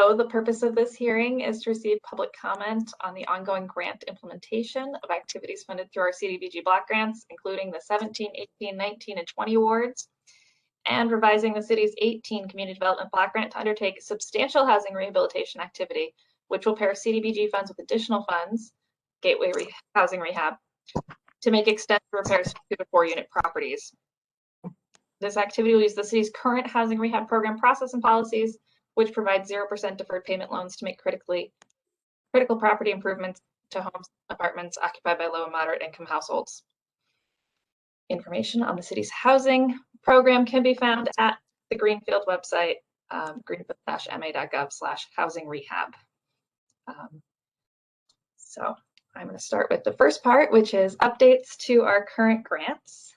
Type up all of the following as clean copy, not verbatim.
So the purpose of this hearing is to receive public comment on the ongoing grant implementation of activities funded through our CDBG block grants, including the 17, 18, 19, and 20 awards, and revising the city's 18 community development block grant to undertake substantial housing rehabilitation activity, which will pair CDBG funds with additional funds, gateway housing rehab, to make extensive repairs to 2 to 4 unit properties. This activity will use the city's current housing rehab program process and policies, which provide 0% deferred payment loans to make critical property improvements to homes, apartments occupied by low and moderate income households. Information on the city's housing program can be found at the Greenfield website, greenfield-ma.gov/housing rehab. So I'm going to start with the first part, which is updates to our current grants.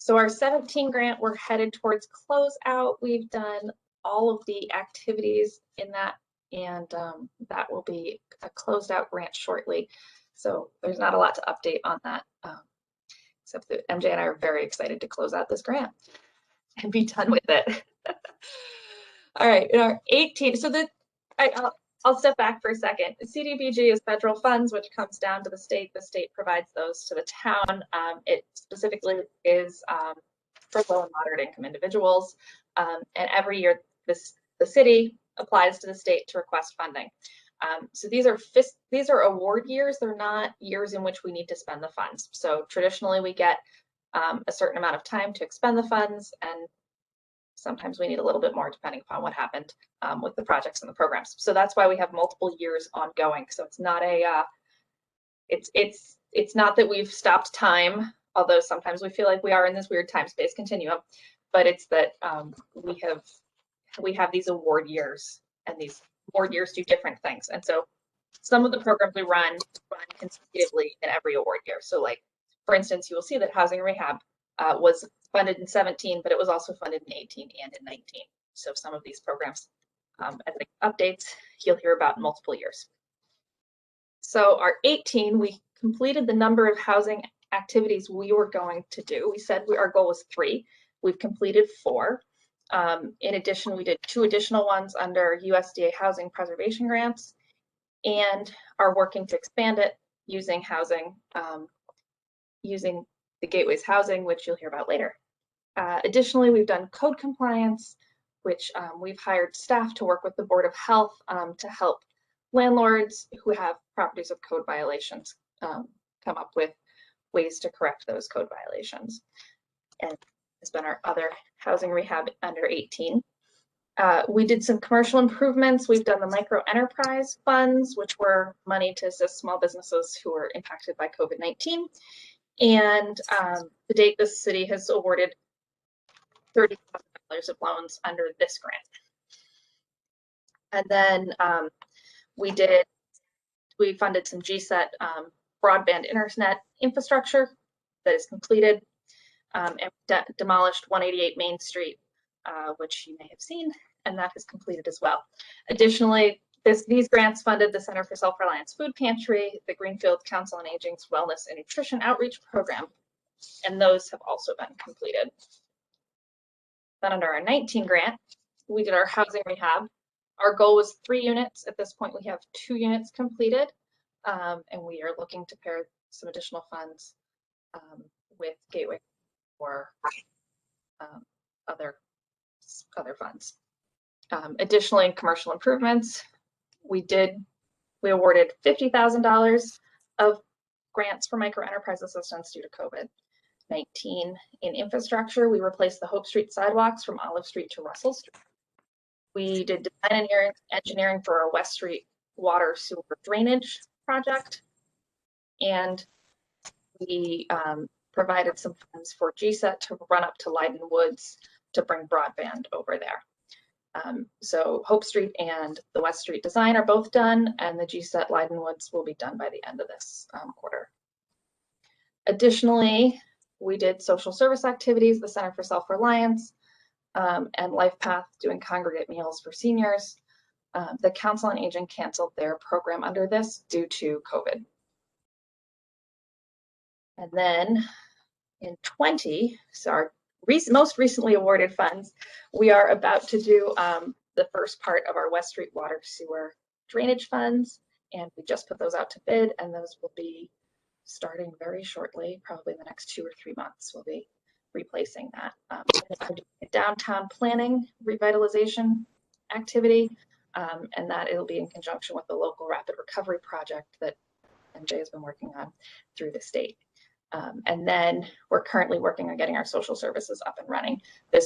So our 17 grant, we're headed towards closeout. We've done all of the activities in that, and that will be a closed out grant shortly. So there's not a lot to update on that, except that MJ and I are very excited to close out this grant and be done with it. All right, in our 18, so I'll step back for a second. CDBG is federal funds, which comes down to the state. The state provides those to the town. It specifically is for low and moderate income individuals. And every year, the city applies to the state to request funding. So these are award years. They're not years in which we need to spend the funds. So traditionally, we get a certain amount of time to expend the funds, and sometimes we need a little bit more depending upon what happened with the projects and the programs. So that's why we have multiple years ongoing. So it's not it's not that we've stopped time, although sometimes we feel like we are in this weird time-space continuum, but it's that we have these award years, and these award years do different things. And so some of the programs we run consecutively in every award year. So like, for instance, you will see that housing rehab was funded in 17, but it was also funded in 18 and in 19. So some of these programs, as updates, you'll hear about in multiple years. So our 18, we completed the number of housing activities we were going to do. We said our goal was 3. We've completed 4. In addition, we did 2 additional ones under USDA housing preservation grants, and are working to expand it using housing, using the Gateways housing, which you'll hear about later. Additionally, we've done code compliance, which we've hired staff to work with the Board of Health to help landlords who have properties with code violations come up with ways to correct those code violations. And it's been our other housing rehab under 18. We did some commercial improvements. We've done the micro enterprise funds, which were money to assist small businesses who were impacted by COVID-19. And to date, the city has awarded $30,000 of loans under this grant. And then we funded some GSET broadband internet infrastructure that is completed, and demolished 188 Main Street, which you may have seen, and that is completed as well. Additionally, these grants funded the Center for Self-Reliance Food Pantry, the Greenfield Council on Aging's Wellness and Nutrition Outreach Program, and those have also been completed. Then under our 19 grant, we did our housing rehab. Our goal was 3 units. At this point, we have 2 units completed, and we are looking to pair some additional funds with Gateway or other funds. Additionally, in commercial improvements, we awarded $50,000 of grants for micro enterprise assistance due to COVID-19. In infrastructure, we replaced the Hope Street sidewalks from Olive Street to Russell Street. We did design and engineering for our West Street water sewer drainage project, and we provided some funds for GSET to run up to Leiden Woods to bring broadband over there. So Hope Street and the West Street design are both done, and the GSET Leiden Woods will be done by the end of this quarter. Additionally, we did social service activities, the Center for Self-Reliance, and LifePath doing congregate meals for seniors. The Council on Aging canceled their program under this due to COVID. And then in 20, so most recently awarded funds, we are about to do the first part of our West Street water sewer drainage funds, and we just put those out to bid, and those will be starting very shortly, probably in the next 2 or 3 months. We'll be replacing that. A downtown planning revitalization activity, and that it'll be in conjunction with the local rapid recovery project that MJ has been working on through the state. And then we're currently working on getting our social services up and running. There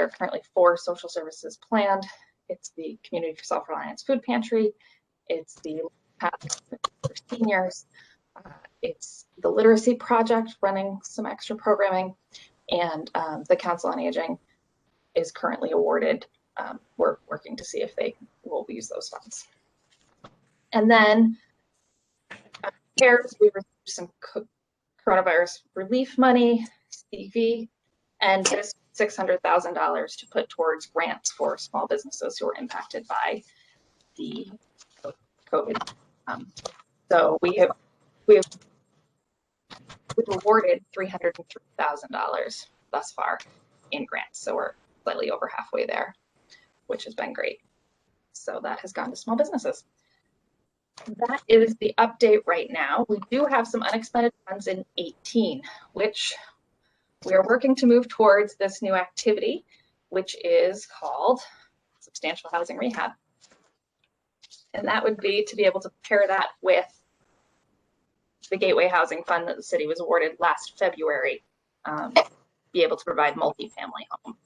are currently 4 social services planned. It's the Community for Self-Reliance Food Pantry, it's the Path for Seniors, it's the Literacy Project running some extra programming, and the Council on Aging is currently awarded. We're working to see if they will use those funds. And then CARES, we received some coronavirus relief money, CV, and this $600,000 to put towards grants for small businesses who are impacted by the COVID. So we've awarded $303,000 thus far in grants. So we're slightly over halfway there, which has been great. So that has gone to small businesses. That is the update right now. We do have some unexpended funds in 18, which we are working to move towards this new activity, which is called substantial housing rehab. And that would be to be able to pair that with the Gateway Housing Fund that the city was awarded last February, be able to provide multifamily home.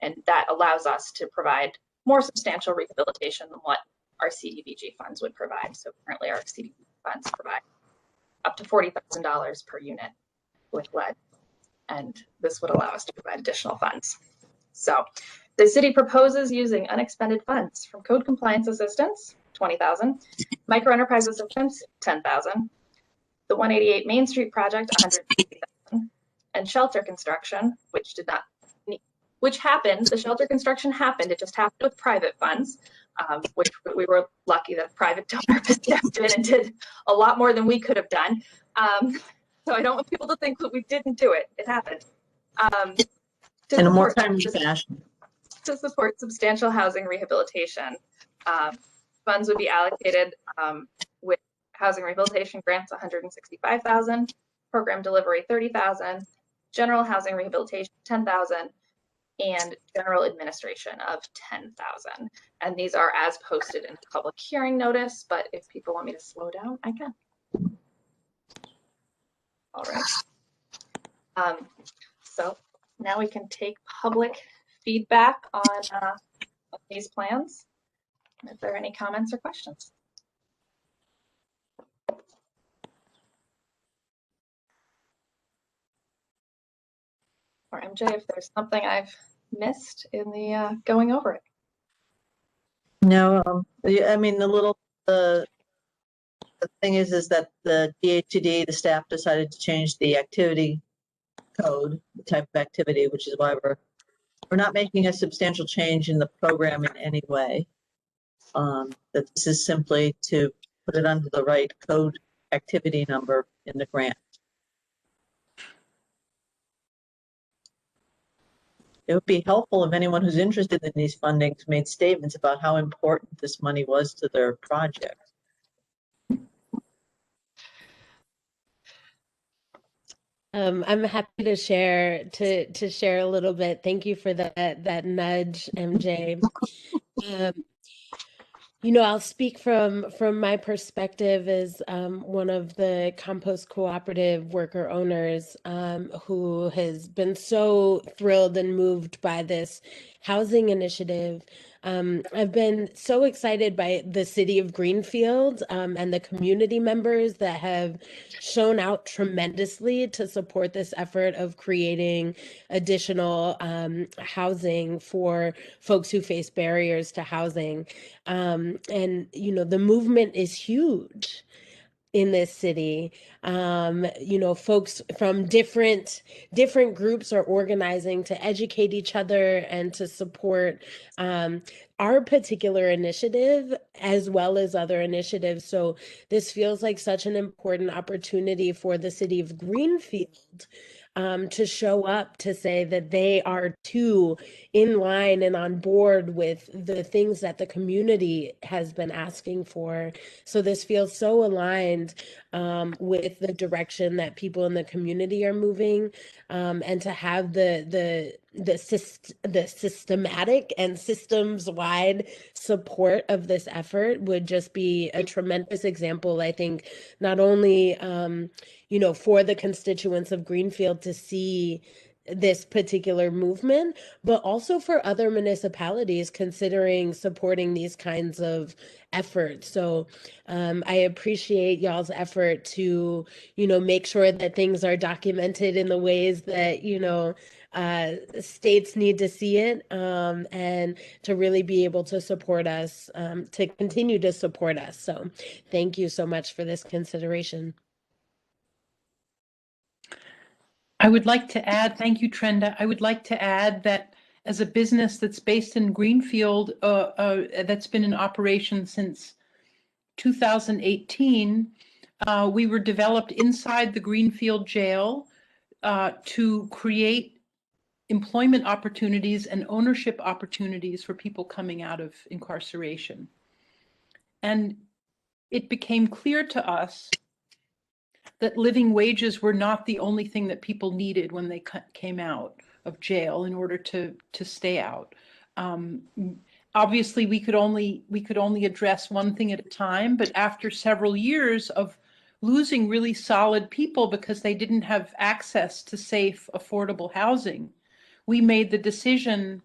And that allows us to provide more substantial rehabilitation than what our CDBG funds would provide. So currently our CDBG funds provide up to $40,000 per unit with lead. And this would allow us to provide additional funds. So the city proposes using unexpended funds from code compliance assistance, $20,000, micro enterprise assistance, $10,000, the 188 Main Street project, $150,000, and shelter construction, which happened. The shelter construction happened. It just happened with private funds, which we were lucky that private donor stepped in and did a lot more than we could have done. So I don't want people to think that we didn't do it. It happened. In a more timely fashion. To support substantial housing rehabilitation. Funds would be allocated with housing rehabilitation grants, $165,000, program delivery, $30,000, general housing rehabilitation, $10,000, and general administration of $10,000. And these are as posted in the public hearing notice, but if people want me to slow down, I can. All right. So now we can take public feedback on these plans. If there are any comments or questions. Or MJ, if there's something I've missed in the going over it. No, I mean, the thing is that the DHCD, the staff decided to change the activity code, the type of activity, which is why we're not making a substantial change in the program in any way. That this is simply to put it under the right code activity number in the grant. It would be helpful if anyone who's interested in these fundings made statements about how important this money was to their project. I'm happy to share a little bit. Thank you for that nudge, MJ. You know, I'll speak from my perspective as one of the compost cooperative worker owners who has been so thrilled and moved by this housing initiative. I've been so excited by the city of Greenfield and the community members that have shown out tremendously to support this effort of creating additional housing for folks who face barriers to housing. And, you know, the movement is huge in this city. You know, folks from different groups are organizing to educate each other and to support our particular initiative as well as other initiatives. So this feels like such an important opportunity for the city of Greenfield to show up to say that they are too in line and on board with the things that the community has been asking for. So this feels so aligned with the direction that people in the community are moving, and to have the systematic and systems wide support of this effort would just be a tremendous example, I think, not only for the constituents of Greenfield to see this particular movement, but also for other municipalities considering supporting these kinds of efforts. So I appreciate y'all's effort to, make sure that things are documented in the ways that, states need to see it, and to really be able to support us, to continue to support us. So thank you so much for this consideration. I would like to add, thank you, Trenda. I would like to add that as a business that's based in Greenfield, that's been in operation since 2018, we were developed inside the Greenfield jail to create employment opportunities and ownership opportunities for people coming out of incarceration. And it became clear to us that living wages were not the only thing that people needed when they came out of jail in order to stay out. Obviously, we could only address one thing at a time, but after several years of losing really solid people because they didn't have access to safe, affordable housing, we made the decision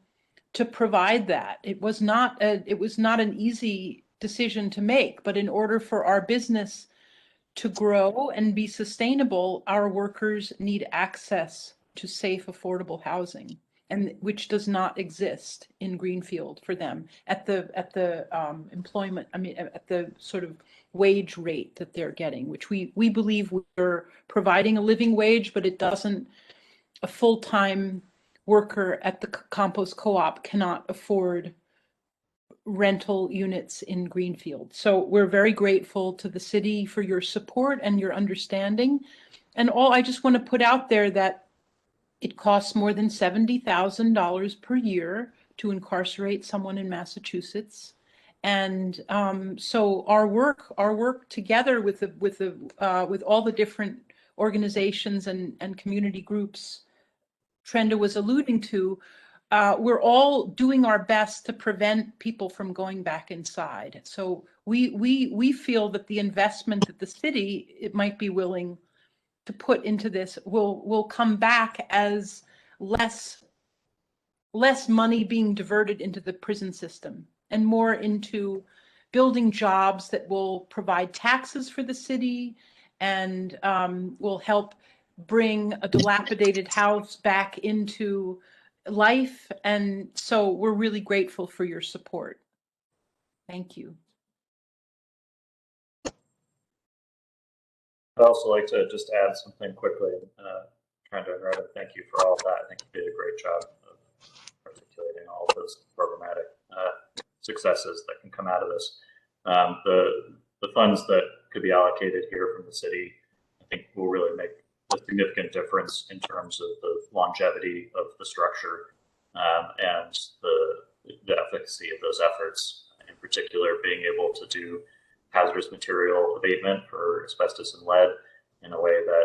to provide that. It was not an easy decision to make, but in order for our business to grow and be sustainable, our workers need access to safe, affordable housing, and which does not exist in Greenfield for them at the employment. I mean, at the sort of wage rate that they're getting, which we believe we're providing a living wage, but it doesn't. A full-time worker at the compost co-op cannot afford rental units in Greenfield. So we're very grateful to the city for your support and your understanding. And I just want to put out there that it costs more than $70,000 per year to incarcerate someone in Massachusetts. And so our work together with all the different organizations and community groups Trenda was alluding to, we're all doing our best to prevent people from going back inside. So we feel that the investment that the city it might be willing to put into this will come back as less money being diverted into the prison system and more into building jobs that will provide taxes for the city and will help bring a dilapidated house back into life. And so we're really grateful for your support. Thank you. I'd also like to just add something quickly. Trenda and Rhoda, thank you for all of that. I think you did a great job of articulating all of those programmatic successes that can come out of this. The funds that could be allocated here from the city, I think will really make a significant difference in terms of the longevity of the structure and the efficacy of those efforts. In particular, being able to do hazardous material abatement for asbestos and lead in a way that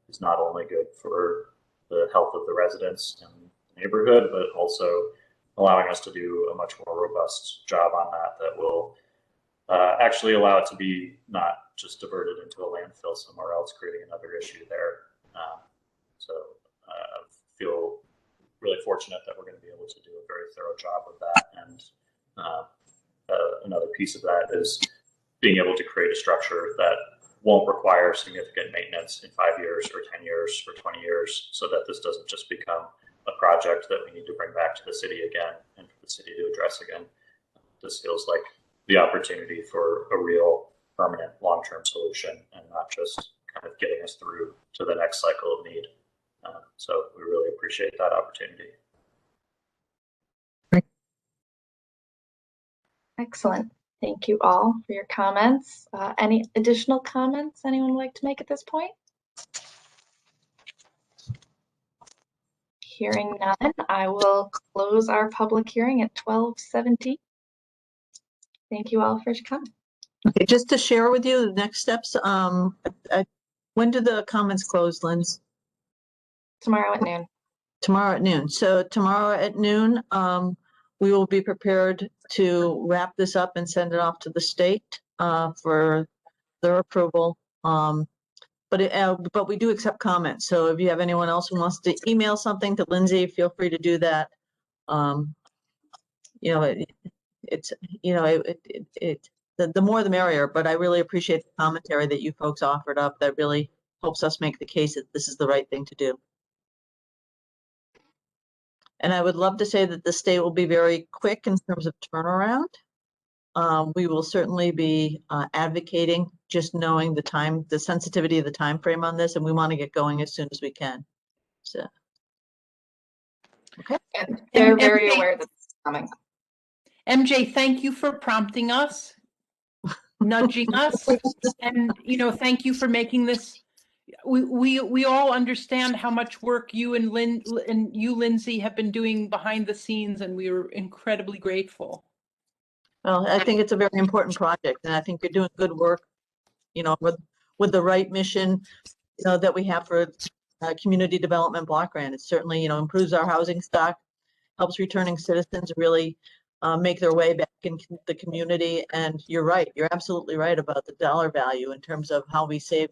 is not only good for the health of the residents and the neighborhood, but also allowing us to do a much more robust job on that will actually allow it to be not just diverted into a landfill somewhere else, creating another issue there. So I feel really fortunate that we're going to be able to do a very thorough job of that. And another piece of that is being able to create a structure that won't require significant maintenance in 5 years or 10 years or 20 years, so that this doesn't just become a project that we need to bring back to the city again and for the city to address again. This feels like the opportunity for a real permanent long-term solution and not just kind of getting us through to the next cycle of need. So we really appreciate that opportunity. Excellent. Thank you all for your comments. Any additional comments anyone would like to make at this point? Hearing none, I will close our public hearing at 12:17. Thank you all for coming. Okay, just to share with you the next steps, when do the comments close, Linz? Tomorrow at noon. Tomorrow at noon. So tomorrow at noon, we will be prepared to wrap this up and send it off to the state for their approval. But we do accept comments. So if you have anyone else who wants to email something to Lindsay, feel free to do that. You know, it's, you know, the more the merrier, but I really appreciate the commentary that you folks offered up. That really helps us make the case that this is the right thing to do. And I would love to say that the state will be very quick in terms of turnaround. We will certainly be advocating, just knowing the sensitivity of the time frame on this, and we want to get going as soon as we can. So, okay. And they're And very MJ aware that this is coming. MJ, thank you for prompting us, nudging us, and thank you for making this. We all understand how much work you and Lindsay, have been doing behind the scenes, and we are incredibly grateful. Well, I think it's a very important project, and I think you're doing good work, with the right mission, that we have for community development block grant. It certainly, improves our housing stock, helps returning citizens really make their way back into the community. And you're right, you're absolutely right about the dollar value in terms of how we save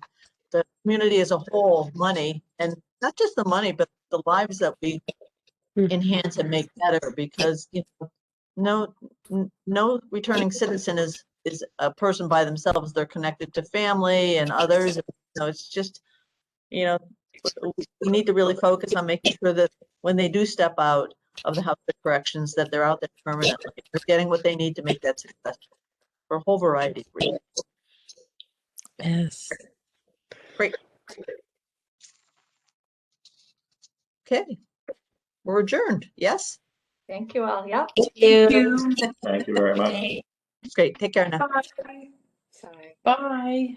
the community as a whole money, and not just the money, but the lives that we enhance and make better, because no returning citizen is a person by themselves. They're connected to family and others. It's just, we need to really focus on making sure that when they do step out of the house of corrections, that they're out there permanently. They're getting what they need to make that successful for a whole variety of reasons. Yes. Great. Okay. We're adjourned. Yes? Thank you all. Yep. Thank you. Thank you very much. Great. Take care now. Bye. Sorry. Bye.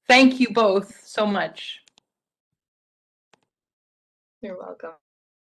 Thank you both so much. You're welcome.